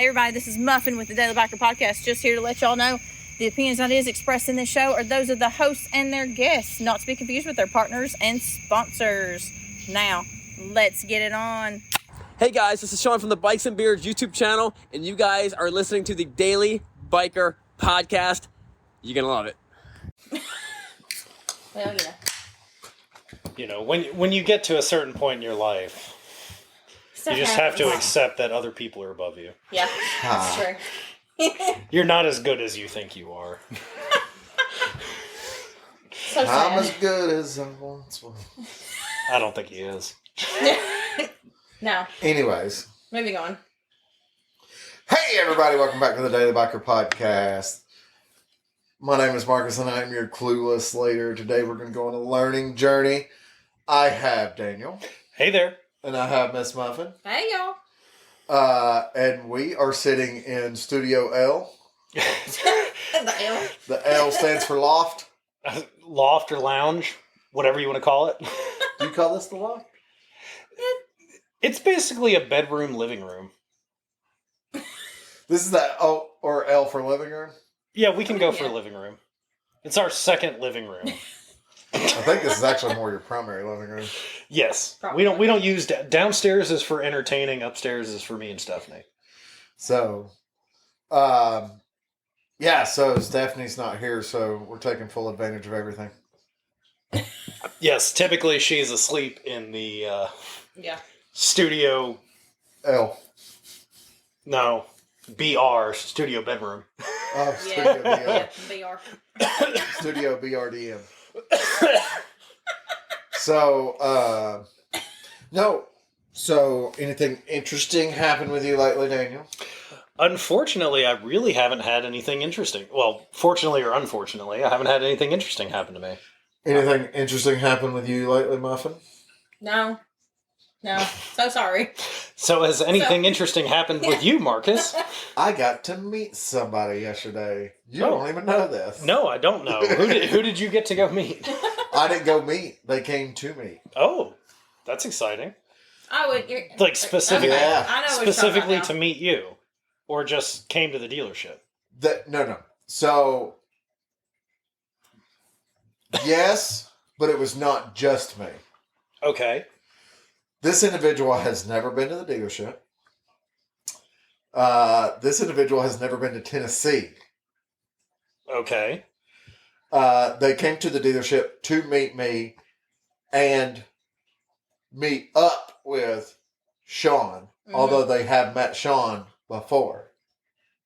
Hey everybody, this is Muffin with the Daily Biker Podcast. Just here to let y'all know the opinions and ideas expressed in this show are those of the hosts and their guests, not to be confused with their partners and sponsors. Now, let's get it on. Hey guys, this is Sean from the Bikes and Beards YouTube channel, and you guys are listening to the Daily Biker Podcast. You're gonna love it. Well, yeah. You know, when you get to a certain point in your life, you just have to accept that other people are above you. Yeah, that's true. You're not as good as you think you are. So sad. I'm as good as I once was. I don't think he is. No. Anyways. Moving on. Hey everybody, welcome back to the Daily Biker Podcast. My name is Marcus and I'm your clueless leader. Today we're going to go on a learning journey. I have Daniel. Hey there. And I have Miss Muffin. Hey, y'all. And we are sitting in Studio L. The L. The L stands for loft. Loft or lounge, whatever you want to call it. Do you call this the loft? It's basically a bedroom, living room. This is the O or L for living room? Yeah, we can go for a living room. It's our second living room. I think this is actually more your primary living room. Yes. Probably. We don't use downstairs is for entertaining, upstairs is for me and Stephanie. So, so Stephanie's not here, so we're taking full advantage of everything. Yes, typically she's asleep in the Yeah. studio. L. No, BR, studio bedroom. Oh, Yeah. Studio BR. BR. Studio BRDM. So, no. So, anything interesting happened with you lately, Daniel? Unfortunately, I really haven't had anything interesting. Well, fortunately or unfortunately, I haven't had anything interesting happen to me. Anything interesting happened with you lately, Muffin? No. So sorry. So has anything interesting happened with you, Marcus? I got to meet somebody yesterday. You don't even know this. No, I don't know. Who did you get to go meet? I didn't go meet. They came to me. Oh, that's exciting. I would. Like specifically, Yeah. I know what you're specifically talking to meet you, or just came to the dealership. No. So, yes, but it was not just me. Okay. This individual has never been to the dealership. This individual has never been to Tennessee. Okay. They came to the dealership to meet me and meet up with Sean, although they have met Sean before.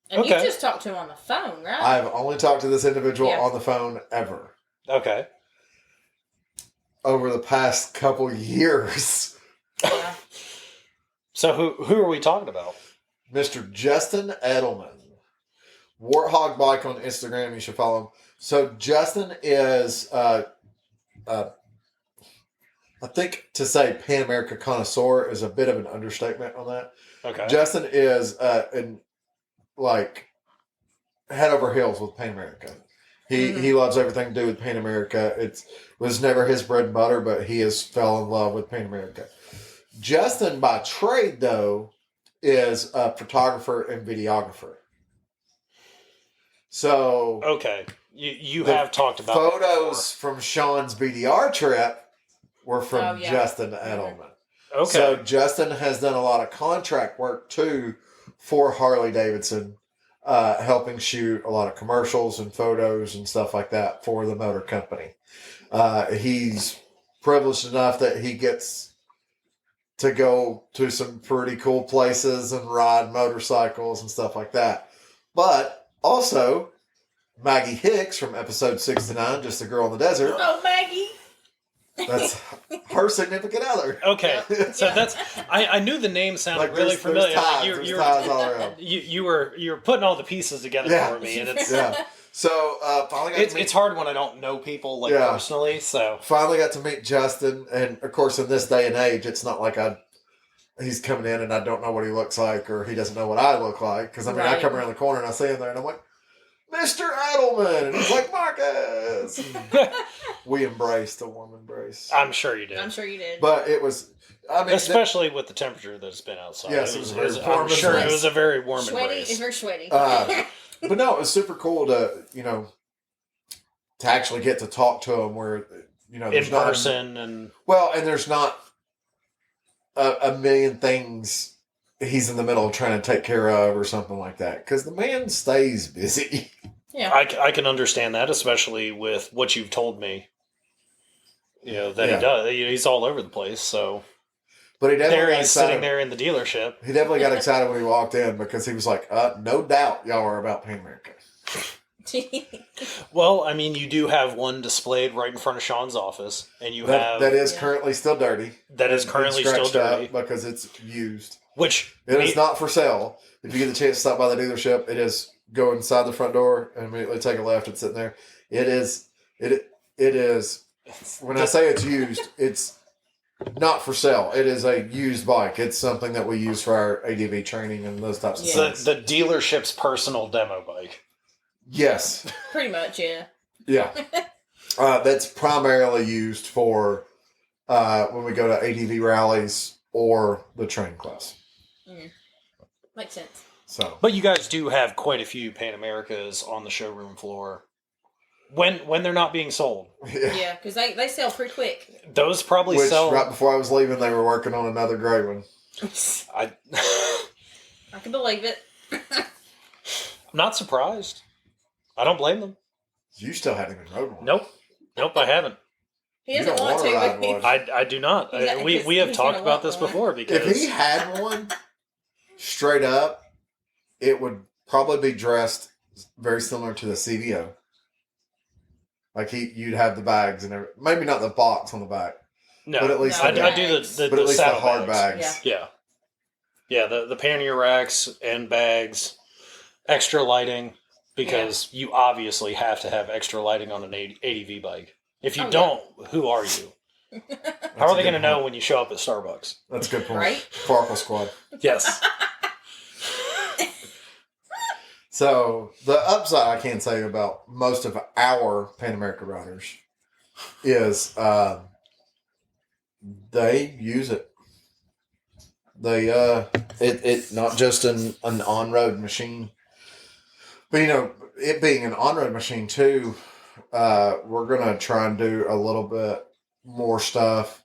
And Okay. you just talked to him on the phone, right? I've only talked to this individual Yeah. on the phone ever. Okay. Over the past couple years. Yeah. So who are we talking about? Mr. Justin Edelman. Warthog Bike on Instagram. You should follow him. So Justin is, I think to say Pan America connoisseur is a bit of an understatement on that. Okay. Justin is head over heels with Pan America. He loves everything to do with Pan America. It was never his bread and butter, but he has fell in love with Pan America. Justin, by trade, though, is a photographer and videographer. So, Okay. You have talked about photos from Sean's BDR trip were from Oh, yeah. Justin Edelman. that. Okay. So, Justin has done a lot of contract work, too, for Harley Davidson, helping shoot a lot of commercials and photos and stuff like that for the motor company. He's privileged enough that he gets to go to some pretty cool places and ride motorcycles and stuff like that. But also, Maggie Hicks from episode 69, Just a Girl in the Desert, Oh, Maggie. that's her significant other. Okay. So Yeah. that's I knew the name sounded Like, really there's familiar. ties, Like, there's ties all around. you were putting all the pieces together Yeah. for me, and it's Yeah. So, finally got to meet it's hard when I don't know people Yeah. personally. So finally got to meet Justin, and of course, in this day and age, it's not like he's coming in and I don't know what he looks like, or he doesn't know what I look like. Because I mean, I Right. come around the corner and I see him there, and I'm like, Mr. Edelman, and he's like, Marcus. We embraced a warm embrace, I'm sure you did. I'm sure you did. but it was I mean, especially with the temperature that's been outside. Yes, I'm sure it was a very warm Sweaty. embrace. It's very sweaty. but no, it was super cool to to actually get to talk to him where in person and there's not a million things he's in the middle of trying to take care of or something like that because the man stays busy. Yeah, I can understand that, especially with what you've told me. He does. He's all over the place. So, but he definitely he's sitting there in the dealership. He definitely got excited when he walked in because he was like, "No doubt, y'all are about Pan America." Well, I mean, you do have one displayed right in front of Sean's office, and that is currently still dirty. That is currently still dirty because it's used. Which it is not for sale. If you get the chance to stop by the dealership, it is go inside the front door and immediately take a left. It's sitting there. It is. When I say it's used, it's not for sale. It is a used bike. It's something that we use for our ADV training and those types of things. The dealership's personal demo bike. Yes. Pretty much, yeah. Yeah. That's primarily used for when we go to ADV rallies or the training class. Mm. Makes sense. So, but you guys do have quite a few Pan Americas on the showroom floor when they're not being sold. Yeah, because they sell pretty quick. Those probably sell. Right before I was leaving, they were working on another great one. I can believe it. I'm not surprised. I don't blame them. You still haven't even rode one. Nope, I haven't. He doesn't want to. Ride one. I do not. We have talked about this before because if he had one, straight up, it would probably be dressed very similar to the CVO. Like you'd have the bags and everything. Maybe not the box on the back. No, but at least I do the but at least the hard bags. Yeah. The pannier racks and bags, extra lighting because you obviously have to have extra lighting on an ADV bike. If you don't, who are you? How are they going to know when you show up at Starbucks? That's a good point. Right? Farkle Squad. Yes. So, the upside I can say about most of our Pan America riders is they use it. They it not just an on-road machine, but it being an on-road machine too. We're gonna try and do a little bit more stuff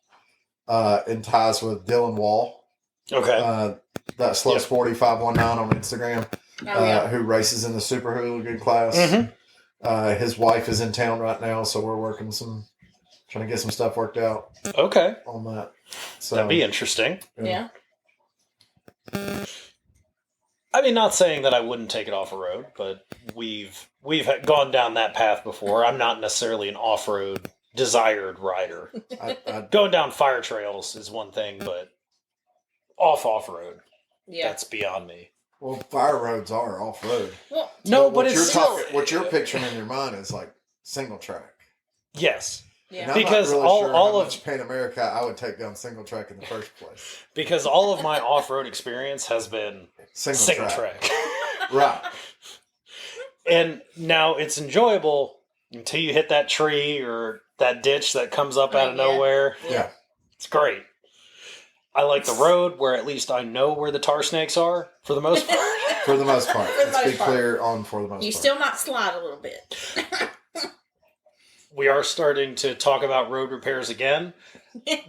in ties with Dylan Wall. Okay. That Slow Sporty 519 on Instagram. Who races in the Super Hooligan class. Mm-hmm. His wife is in town right now, so we're trying to get some stuff worked out. Okay. On that. So that'd be interesting. Yeah. I mean, not saying that I wouldn't take it off a road, but we've gone down that path before. I'm not necessarily an off-road desired rider. Going down fire trails is one thing, but off-road, that's beyond me. Well, fire roads are off-road. Well, no, but it's still... what you're picturing in your mind is like single track. Yes. Yeah. And because I'm not really sure all how of much Pan America I would take down single track in the first place. Because all of my off-road experience has been single track. Right. And now it's enjoyable until you hit that tree or that ditch that comes up out of nowhere. Yeah. It's great. I like the road where at least I know where the tar snakes are for the most part. For the most part. Let's be clear on for the most part. You still might slide a little bit. We are starting to talk about road repairs again.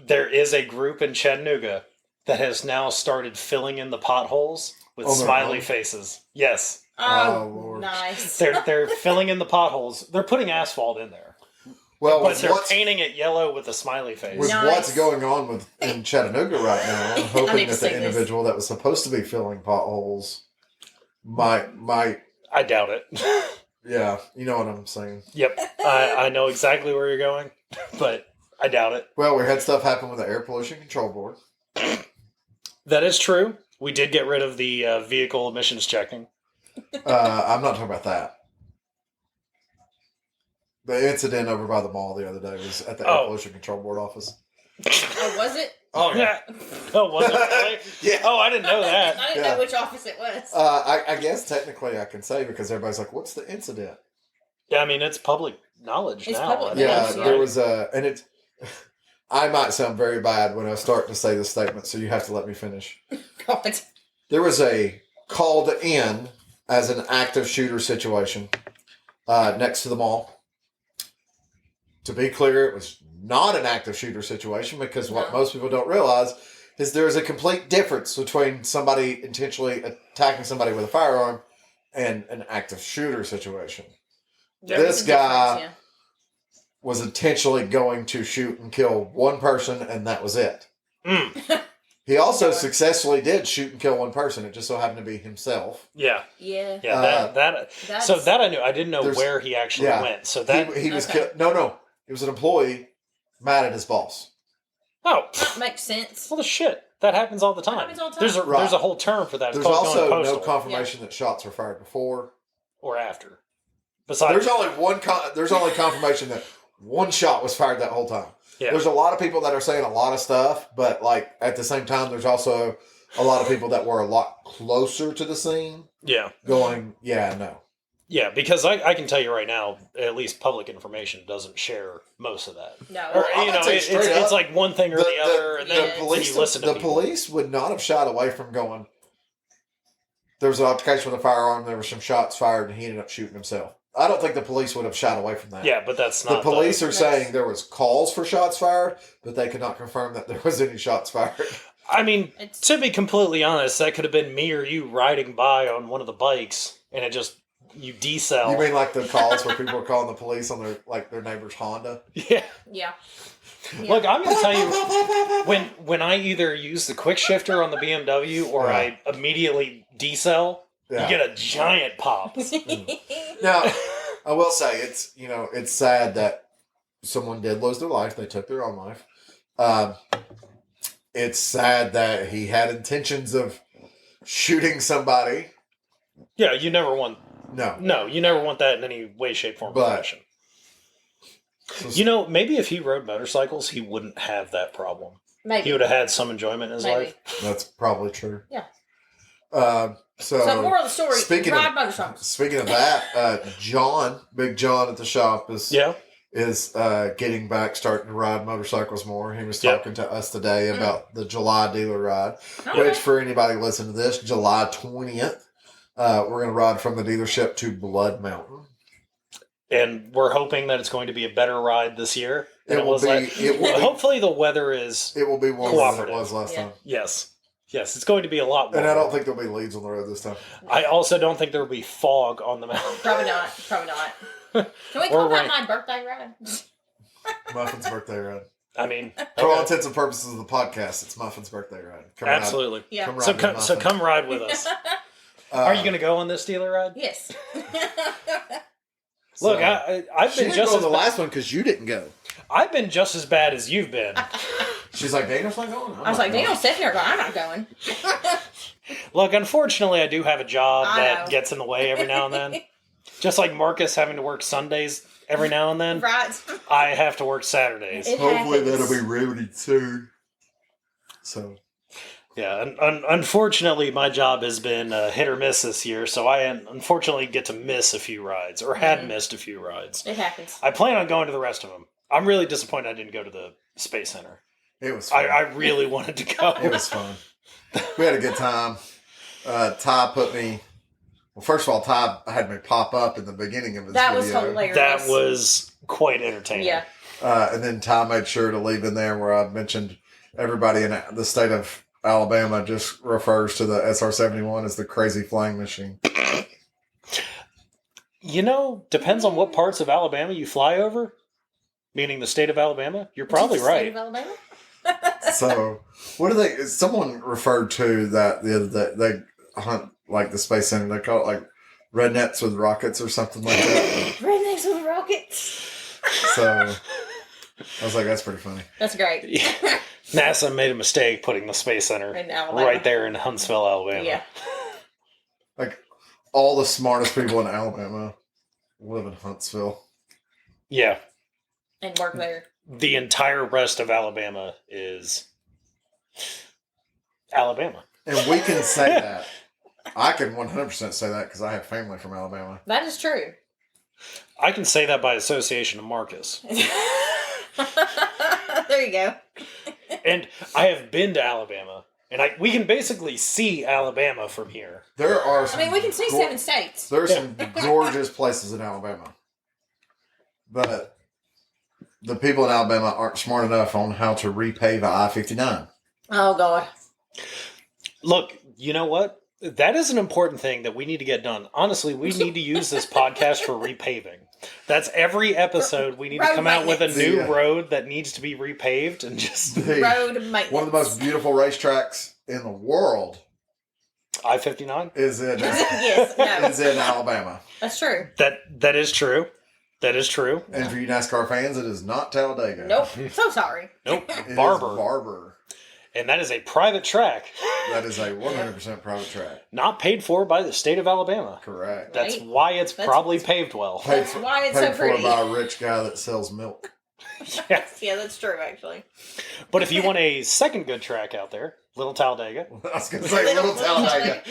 There is a group in Chattanooga that has now started filling in the potholes with smiley faces. Yes. Oh, Lord. Nice. They're filling in the potholes. They're putting asphalt in there. Well, but they're painting it yellow with a smiley face. With what's going on in Chattanooga right now, I'm hoping that the individual that was supposed to be filling potholes might. I doubt it. Yeah, you know what I'm saying. Yep, I know exactly where you're going, but I doubt it. Well, we had stuff happen with the Air Pollution Control Board. That is true. We did get rid of the vehicle emissions checking. I'm not talking about that. The incident over by the mall the other day was at the Air Pollution Control Board office. Oh, was it? Oh, yeah. Oh, was it really? Yeah. Oh, I didn't know that. I didn't know which office it was. I guess technically I can say because everybody's like, what's the incident? Yeah, I mean, it's public knowledge now. Public knowledge. There was and I might sound very bad when I start to say this statement, so you have to let me finish. God. There was a called in as an active shooter situation next to the mall. To be clear, it was not an active shooter situation because what most people don't realize is there is a complete difference between somebody intentionally attacking somebody with a firearm and an active shooter situation. This guy was intentionally going to shoot and kill one person, and that was it. He also successfully did shoot and kill one person. It just so happened to be himself. Yeah. So that I knew. I didn't know where he actually went. So that he was killed. No. He was an employee mad at his boss. Oh, that makes sense. Well, the shit that happens all the time. There's a whole term for that. There's also no confirmation that shots were fired before or after. Besides, there's only confirmation that one shot was fired that whole time. Yeah. There's a lot of people that are saying a lot of stuff, but like at the same time, there's also a lot of people that were a lot closer to the scene. Yeah. Going, no. Yeah, because I can tell you right now, at least public information doesn't share most of that. No. Or, it's like one thing or the other, and then you listen to the police would not have shied away from going, there was an altercation with a firearm, there were some shots fired, and he ended up shooting himself. I don't think the police would have shied away from that. Yeah, but that's not... The police are saying there was calls for shots fired, but they could not confirm that there was any shots fired. I mean, to be completely honest, that could have been me or you riding by on one of the bikes, and it just... You decel. You mean like the calls where people are calling the police on their neighbor's Honda? Yeah. Look, I'm going to tell you, when I either use the quick shifter on the BMW or I immediately decel, you get a giant pop. Now, I will say it's sad that someone did lose their life. They took their own life. It's sad that he had intentions of shooting somebody. Yeah, you never want... No, you never want that in any way, shape, form, or fashion. Maybe if he rode motorcycles, he wouldn't have that problem. Maybe. He would have had some enjoyment in his life. That's probably true. Yeah. So moral of the story, ride motorcycles. Speaking of that, Big John at the shop is getting back, starting to ride motorcycles more. He was talking to us today about the July dealer ride, which for anybody listening to this, July 20th. We're going to ride from the dealership to Blood Mountain. And we're hoping that it's going to be a better ride this year. Hopefully the weather is It will be warmer than it was last time. Yes, it's going to be a lot warmer. And I don't think there'll be leads on the road this time. I also don't think there'll be fog on the mountain. Probably not. Can we call that my birthday ride? Muffin's birthday ride. I mean, for all intents and purposes of the podcast, it's Muffin's birthday ride. Absolutely. So come ride with us. Are you going to go on this dealer ride? Yes. Look, I've been just on the last one because you didn't go. I've been just as bad as you've been. She's like, Daniel's not going. I was like, Daniel, Stephanie are going. I'm not going. Look, unfortunately, I do have a job that gets in the way every now and then. Just like Marcus having to work Sundays every now and then. Right. I have to work Saturdays. Hopefully that'll be remedied soon. So... Yeah, unfortunately, my job has been hit or miss this year, so I unfortunately get to miss a few rides, or had missed a few rides. It happens. I plan on going to the rest of them. I'm really disappointed I didn't go to the Space Center. It was fun. I really wanted to go. It was fun. We had a good time. Ty put me... Well, first of all, Ty had me pop up in the beginning of his video. That was hilarious. That was quite entertaining. Yeah. And then Ty made sure to leave in there where I mentioned everybody in the state of Alabama just refers to the SR-71 as the crazy flying machine. Depends on what parts of Alabama you fly over. Meaning the state of Alabama. You're probably right. State of Alabama? So, what do they... Someone referred to that the other day. They hunt, like, the Space Center. They call it, like, rednecks with rockets or something like that. Rednecks with rockets. So, I was like, that's pretty funny. That's great. Yeah. NASA made a mistake putting the Space Center right there in Huntsville, Alabama. Yeah. Like, all the smartest people in Alabama live in Huntsville. Yeah. And work there. The entire rest of Alabama is Alabama. And we can say that. I can 100% say that because I have family from Alabama. That is true. I can say that by association of Marcus. There you go. And I have been to Alabama, and we can basically see Alabama from here. There are some We can see 7 states. There are some gorgeous places in Alabama. But the people in Alabama aren't smart enough on how to repave I-59. Oh, God. Look, you know what? That is an important thing that we need to get done. Honestly, we need to use this podcast for repaving. That's every episode. We need to come out with a new road that needs to be repaved and just... Road maintenance. One of the most beautiful racetracks in the world... I-59? Is in Alabama. That's true. That is true. That is true. And for you NASCAR fans, it is not Talladega. Nope. So sorry. Nope. It Barber. is Barber. And that is a private track. That is a 100% private track. Not paid for by the state of Alabama. Correct. That's why it's probably paved well. That's why it's so pretty. Paid for by a rich guy that sells milk. Yeah. Yeah, that's true, actually. But if you want a second good track out there, Little Talladega. I was going to say Little Talladega.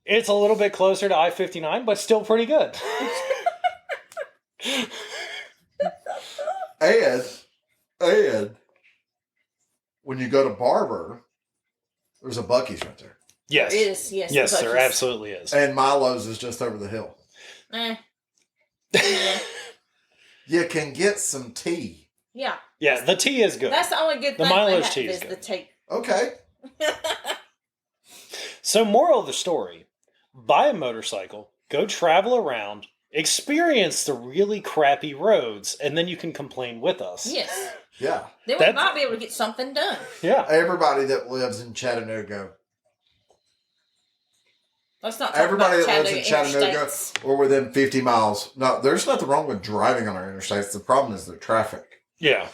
It's a little bit closer to I-59, but still pretty good. And when you go to Barber, there's a Buc-ee's right there. Yes. There is, yes. Yes, there absolutely is. And Milo's is just over the hill. Yeah. You can get some tea. Yeah. Yeah, the tea is good. That's the only good thing The mileage they have tea is is good. the tea. Okay. So, moral of the story, buy a motorcycle, go travel around, experience the really crappy roads, and then you can complain with us. Yes. Yeah. Then we might be able to get something done. Yeah. Everybody that lives in Chattanooga. Let's not talk Everybody about that lives in Chattanooga interstates. or within 50 miles. No, there's nothing wrong with driving on our interstates. The problem is the traffic. Yeah.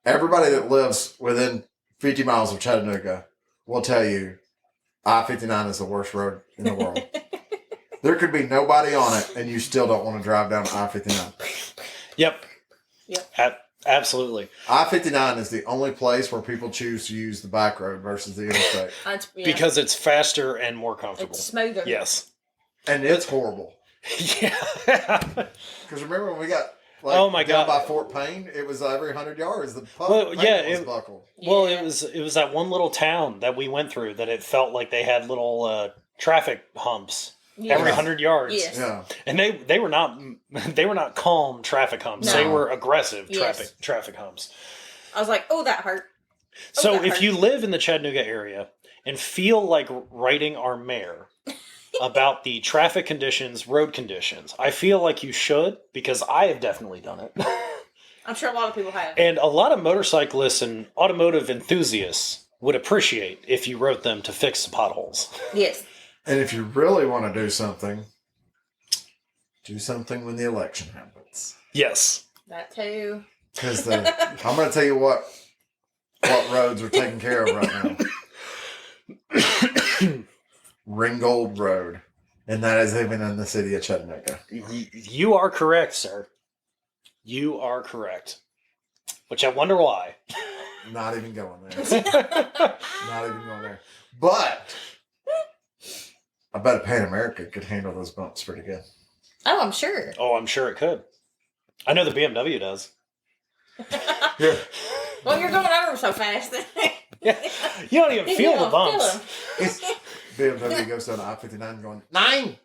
Everybody that lives within 50 miles of Chattanooga will tell you I-59 is the worst road in the world. There could be nobody on it, and you still don't want to drive down I-59. Yep. Yep. Absolutely. I-59 is the only place where people choose to use the back road versus the interstate. Because it's faster and more comfortable. It's smoother. Yes. And it's horrible. Yeah. Because remember when we got oh my down God. by Fort Payne? It was every 100 yards. The was buckled. Well, it was that one little town that we went through that it felt like they had little traffic humps every 100 yards. Yes. Yeah. And they were not calm traffic humps. No. They were aggressive Yes. traffic humps. I was like, oh, that hurt. So that if hurt. you live in the Chattanooga area and feel like writing our mayor about the traffic conditions, road conditions, I feel like you should, because I have definitely done it. I'm sure a lot of people have. And a lot of motorcyclists and automotive enthusiasts would appreciate if you wrote them to fix the potholes. Yes. And if you really want to do something when the election happens. Yes. That too. Because I'm going to tell you what roads are taken care of right now. Ringgold Road. And that is even in the city of Chattanooga. You are correct, sir. You are correct. Which I wonder why. Not even going there. Not even going there. But I bet a Pan America could handle those bumps pretty good. Oh, I'm sure. Oh, I'm sure it could. I know the BMW does. Yeah. Well, you're going over so fast. Yeah. You don't even feel the bumps. BMW goes down to I-59 going, 9!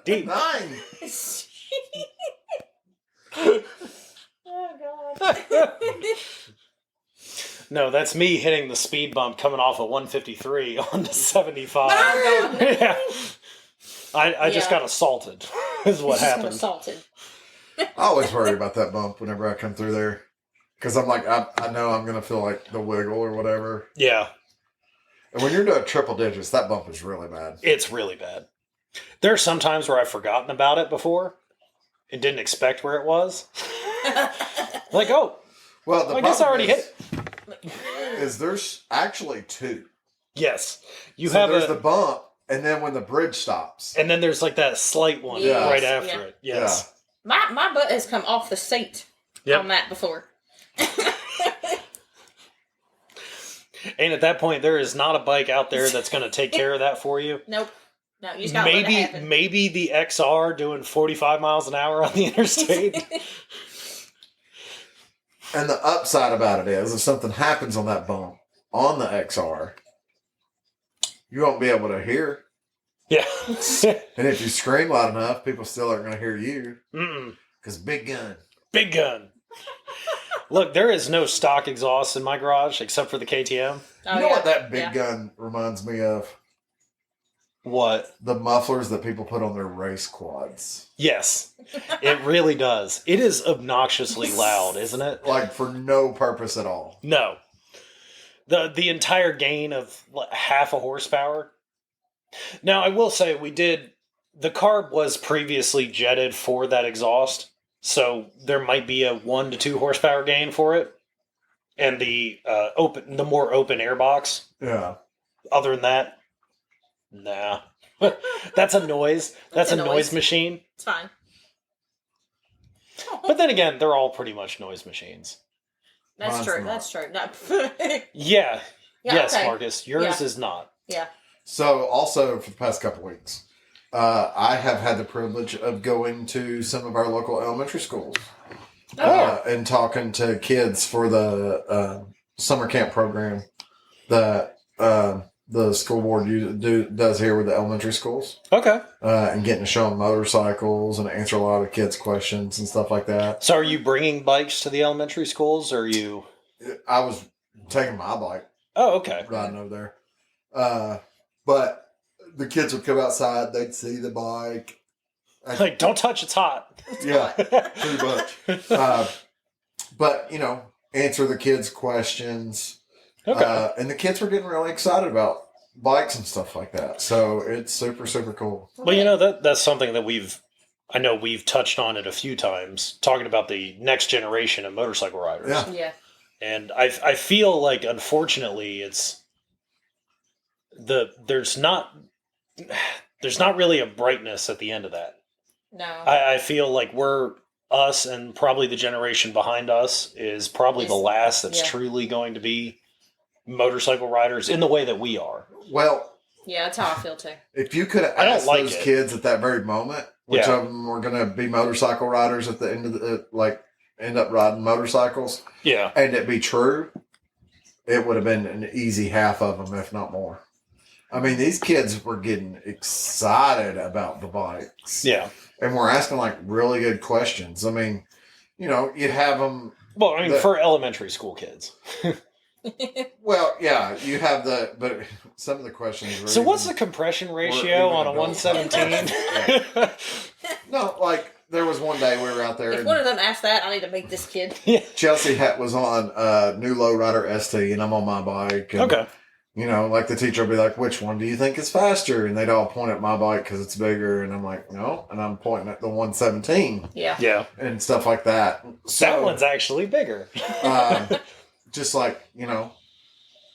Deep. 9! Oh, God. No, that's me hitting the speed bump coming off of 153 onto 75. Oh, God. Yeah. I just got assaulted, is what Just got happened. assaulted. I always worry about that bump whenever I come through there. Because I'm like, I know I'm going to feel like the wiggle or whatever. Yeah. And when you're doing triple digits, that bump is really bad. It's really bad. There are some times where I've forgotten about it before and didn't expect where it was. Like, oh, Well, the I guess I already problem hit it. is there's actually two. Yes. There's the bump, and then when the bridge stops. And then there's like that slight one Yes. right after Yeah. it. Yes. My butt has come off the seat on that before. And at that point, there is not a bike out there that's going to take care of that for you. Nope. No, you just gotta let it happen. Maybe the XR doing 45 miles an hour on the interstate. And the upside about it is, if something happens on that bump on the XR, you won't be able to hear. Yeah. And if you scream loud enough, people still aren't going to hear you. Mm-mm. Because big gun. Big gun. Look, there is no stock exhaust in my garage except for the KTM. Oh, You know what that big gun reminds me of? What? The mufflers that people put on their race quads. Yes, it really does. It is obnoxiously loud, isn't it? Like, for no purpose at all. No. The entire gain of half a horsepower. Now, I will say the carb was previously jetted for that exhaust, so there might be a 1 to 2 horsepower gain for it. And the more open air box. Yeah. Other than that, nah. That's a noise. That's a noise machine. It's fine. But then again, they're all pretty much noise machines. That's Mine's true. not. That's true. No. Yeah. Yes, okay. Marcus. Yours is not. Yeah. So, also, for the past couple weeks, I have had the privilege of going to some of our local elementary schools and talking to kids for the summer camp program that the school board does here with the elementary schools. Okay. And getting to show them motorcycles and answer a lot of kids' questions and stuff like that. So are you bringing bikes to the elementary schools, or are you... I was taking my bike, Oh, okay. riding over there. But the kids would come outside, they'd see the bike. Like, don't touch, it's hot. Yeah, pretty much. But, answer the kids' questions. Okay. And the kids were getting really excited about bikes and stuff like that. So it's super, super cool. Well, that's something that I know we've touched on it a few times, talking about the next generation of motorcycle riders. Yeah. Yeah. And I feel like, unfortunately, there's not really a brightness at the end of that. No. I feel like us and probably the generation behind us is probably the last that's truly going to be motorcycle riders in the way that we are. Well, yeah, that's how I feel too. if you could have asked those kids at that very moment, which of them were going to be motorcycle riders at the end of end up riding motorcycles, and it be true, it would have been an easy half of them, if not more. I mean, these kids were getting excited about the bikes. Yeah. And we're asking, really good questions. I mean, you'd have them... Well, I mean, for elementary school kids. Well, yeah, you have but some of the questions... So what's the compression ratio on a 117? No, there was one day we were out there... If one of them asked that, I need to meet this kid. Chelsea was on new Lowrider ST, and I'm on my bike. And, okay. The teacher would be like, which one do you think is faster? And they'd all point at my bike because it's bigger. And I'm like, no. And I'm pointing at the 117. Yeah. Yeah. And stuff like that. So, that one's actually bigger. Just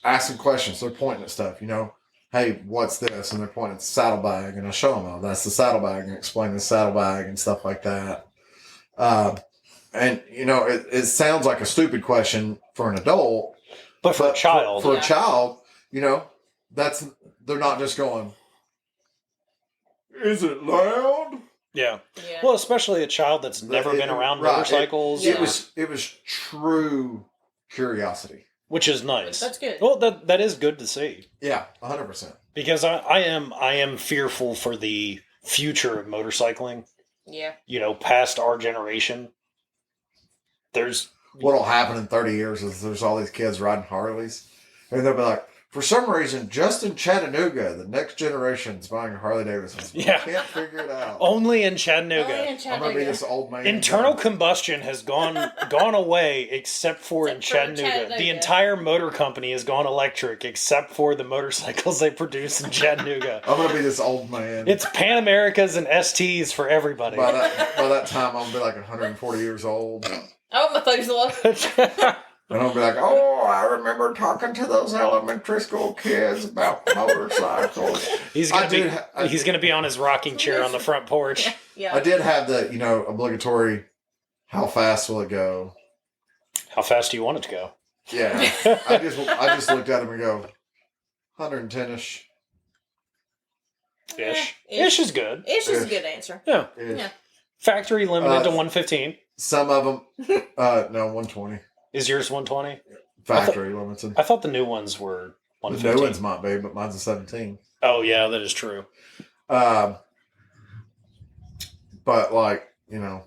asking questions. They're pointing at stuff, hey, what's this? And they're pointing at the saddlebag. And I show them, that's the saddlebag, and explain the saddlebag and stuff like that. And, it sounds like a stupid question for an adult. But for a child. For a child, they're not just going, is it loud? Yeah. Well, especially a child that's never been around motorcycles. It was true curiosity. Which is nice. That's good. Well, that is good to see. Yeah, 100%. Because I am fearful for the future of motorcycling. Yeah. Past our generation. What'll happen in 30 years is there's all these kids riding Harleys, and they'll be like, for some reason, just in Chattanooga, the next generation's buying a Harley Davidson. Yeah. I can't figure it out. Only in Chattanooga. I'm going to be this old man. Internal combustion has gone away except for in Chattanooga. The entire motor company has gone electric except for the motorcycles they produce in Chattanooga. I'm going to be this old man. It's Pan Americas and STs for everybody. By that time, I'm going to be 140 years old. Oh, Methuselah. And I'll be like, I remember talking to those elementary school kids about motorcycles. He's gonna be on his rocking chair on the front porch. Yeah. I did have the, obligatory, how fast will it go? How fast do you want it to go? Yeah. I just looked at him and go, 110-ish. Ish. Ish is good. Ish is a good answer. Yeah. Ish. Factory limited to 115. Some of them, no, 120. Is yours 120? Factory limited. I thought the new ones were The 115. new ones might be, but mine's a 17. Oh, yeah, that is true. But like, you know,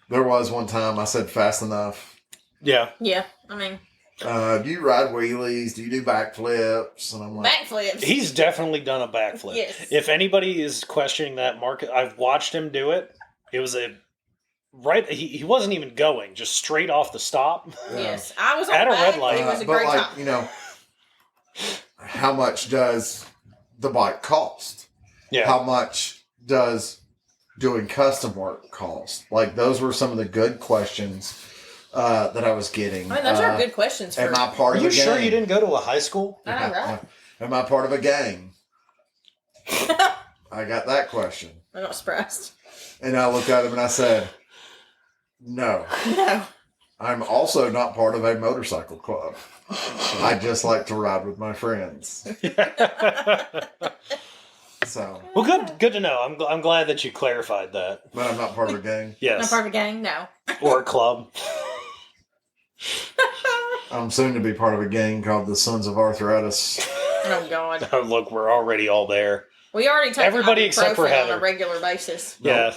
there was one time I said fast enough. Yeah. Yeah, I mean, Do you ride wheelies? Do you do backflips? And I'm like, backflips. He's definitely done a backflip. Yes. If anybody is questioning that, I've watched him do it. It was he wasn't even going, just straight off the stop. Yes, I was on At a back, red light. It was a but great like, time. you know, how much does the bike cost? Yeah. How much does doing custom work cost? Like, those were some of the good questions that I was getting. I mean, those are good questions. For Am I part Are of you a gang? sure you didn't go to a high school? I know, right? Am I part of a gang? I got that question. I'm not surprised. And I looked at him and I said, no. No. I'm also not part of a motorcycle club. I just like to ride with my friends. So, Well, good to know. I'm glad that you clarified that. but I'm not part of a gang. Not Yes. part of a gang. No. Or a club. I'm soon to be part of a gang called the Sons of Arthritis. Oh God. Oh, look, we're already all there. We already take Everybody except for ibuprofen Heather. on a regular basis. Yeah.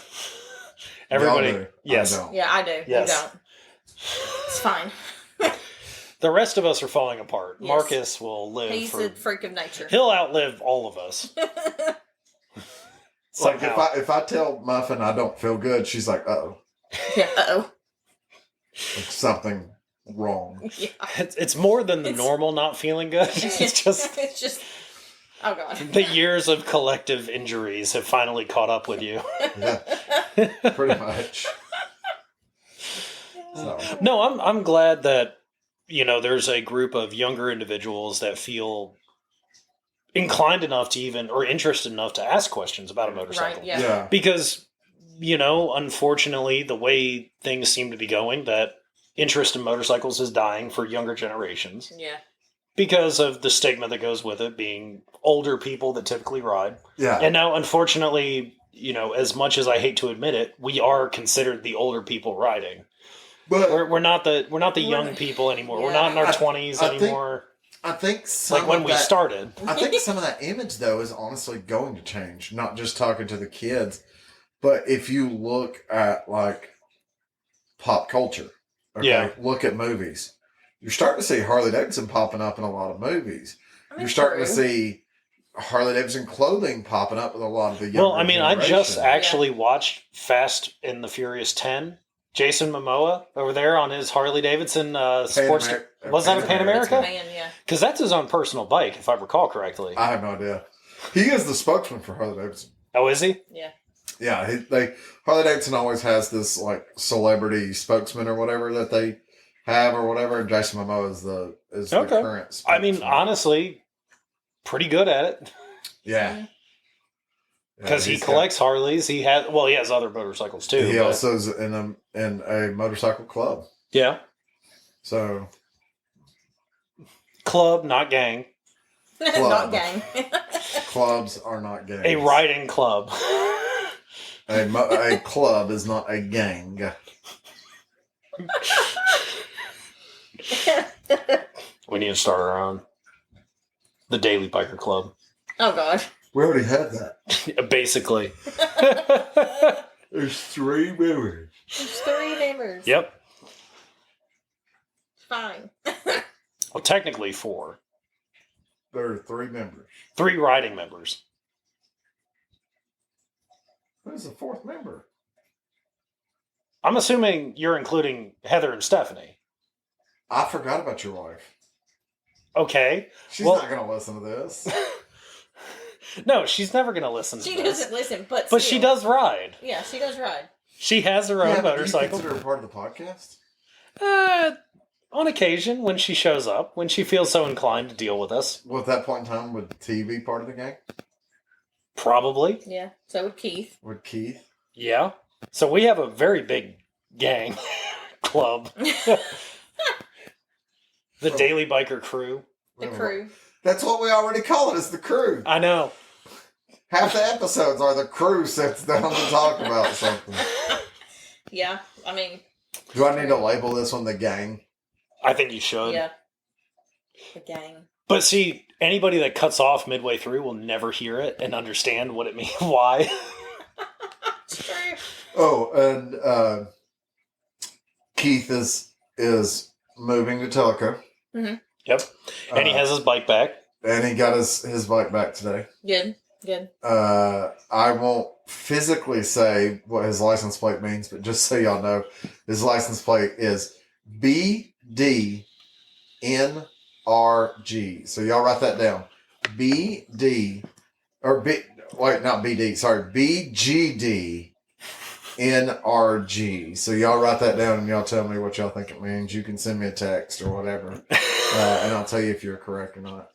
Everybody. Y'all do. Yes. I don't. Yeah, I do. Yes. You don't. It's fine. The rest of us are falling apart. Yes. Marcus will live He's for. a freak of nature. He'll outlive all of us. Like, Somehow. if I tell Muffin I don't feel good, she's like, uh-oh, Yeah. Uh-oh. something wrong. Yeah. It's more than the It's- normal not feeling good. It's just It's just. Oh God. the years of collective injuries have finally caught up with you. Yeah, pretty much. So, No, I'm glad that there's a group of younger individuals that feel inclined enough to even or interested enough to ask questions about a motorcycle. Right. Yeah. yeah. Because unfortunately, the way things seem to be going, that interest in motorcycles is dying for younger generations Yeah. because of the stigma that goes with it being older people that typically ride. Yeah. And now, unfortunately, as much as I hate to admit it, we are considered the older people riding. But We're not the young people anymore. We're Yeah. not in our 20s I think anymore. I think some Like when of we that, started. I think some of that image, though, is honestly going to change. Not just talking to the kids, but if you look at, like, pop culture, okay, Yeah. look at movies. You're starting to see Harley Davidson popping up in a lot of movies. I mean, You're starting to true. see Harley Davidson clothing popping up with a lot of the younger Well, I mean, I just generation. actually watched Fast and the Furious 10. Jason Momoa over there on his Harley Davidson sports. Was that a Pan America? Man, yeah. Because that's his own personal bike, if I recall correctly. I have no idea. He is the spokesman for Harley Davidson. Oh, is he? Yeah. Yeah, Harley Davidson always has this like celebrity spokesman or whatever that they have or whatever. And Jason Momoa is the Okay. current. I mean, spokesman. honestly, pretty good at it. yeah, Because he he's collects Harleys. He has other motorcycles too. He but- also is in a motorcycle club. yeah, So club, not gang. Not gang. clubs are not gangs. A riding club. A club is not a gang. We need to start our own. The Daily Biker Club. Oh God. We already had that. Basically. There's 3 members. There's 3 members. Yep. Fine. Well, technically 4. There are 3 members. 3 riding members. Who's the 4th member? I'm assuming you're including Heather and Stephanie. I forgot about your wife. Okay. She's Well- not going to listen to this. No, she's never going to listen to She this. doesn't listen, but But she still. does ride. Yeah, she does ride. She has her own Yeah, but do you motorcycle. consider her part of the podcast? On occasion, when she shows up, when she feels so inclined to deal with us. Well, at that point in time, would TV part of the gang? Probably. Yeah. So would Keith. Would Keith? Yeah. So we have a very big gang club. The Daily Biker Crew. The crew. That's what we already call it, is the crew. I know. Half the episodes are the crew sits down to talk about something. Yeah. I mean, Do I need to label this one the gang? I think you should. Yeah. The gang. But see, anybody that cuts off midway through will never hear it and understand what it means. Why? It's true. Oh, and Keith is moving to Tellico. Mm-hmm. Yep. And he has his bike back. And he got his bike back today. Good. Good. I won't physically say what his license plate means, but just so y'all know, his license plate is BDNRG. So y'all write that down. BD, or B, wait, not BD, sorry, BGDNRG. So y'all write that down and y'all tell me what y'all think it means. You can send me a text or whatever, and I'll tell you if you're correct or not.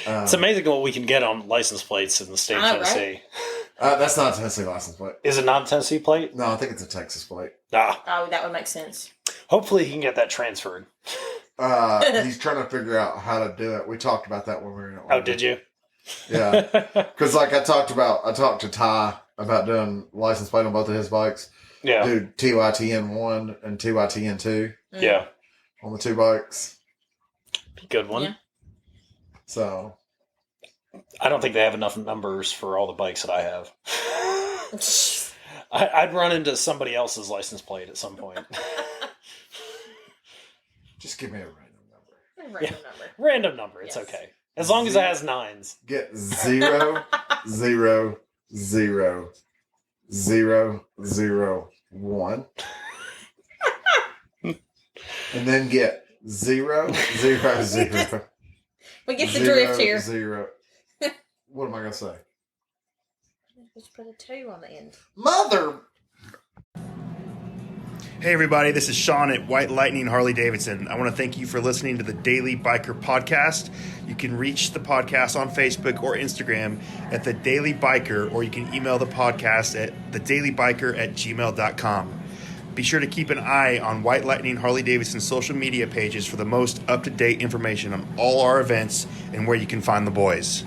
It's amazing what we can get on license plates in the state of Tennessee. Right? That's not a Tennessee license plate. Is it not a Tennessee plate? No, I think it's a Texas plate. Ah. Oh, that would make sense. Hopefully he can get that transferred. He's trying to figure out how to do it. We talked about that when we were in Atlanta. Oh, did you? Yeah. Because like I talked to Ty about doing license plate on both of his bikes. Yeah. Do TYTN1 and TYTN2. Yeah. On the two bikes. Good one. Yeah. So. I don't think they have enough numbers for all the bikes that I have. I'd run into somebody else's license plate at some point. Just give me a random number. Random number. It's okay. As long as it has nines. Get 0, 0, 0, 0, 0, 1. And then get 0, 0, 0. We get the drift here. 0. What am I going to say? Just put a 2 on the end. Mother! Hey everybody, this is Sean at White Lightning Harley Davidson. I want to thank you for listening to the Daily Biker Podcast. You can reach the podcast on Facebook or Instagram at The Daily Biker, or you can email the podcast at thedailybiker@gmail.com. Be sure to keep an eye on White Lightning Harley Davidson's social media pages for the most up-to-date information on all our events and where you can find the boys.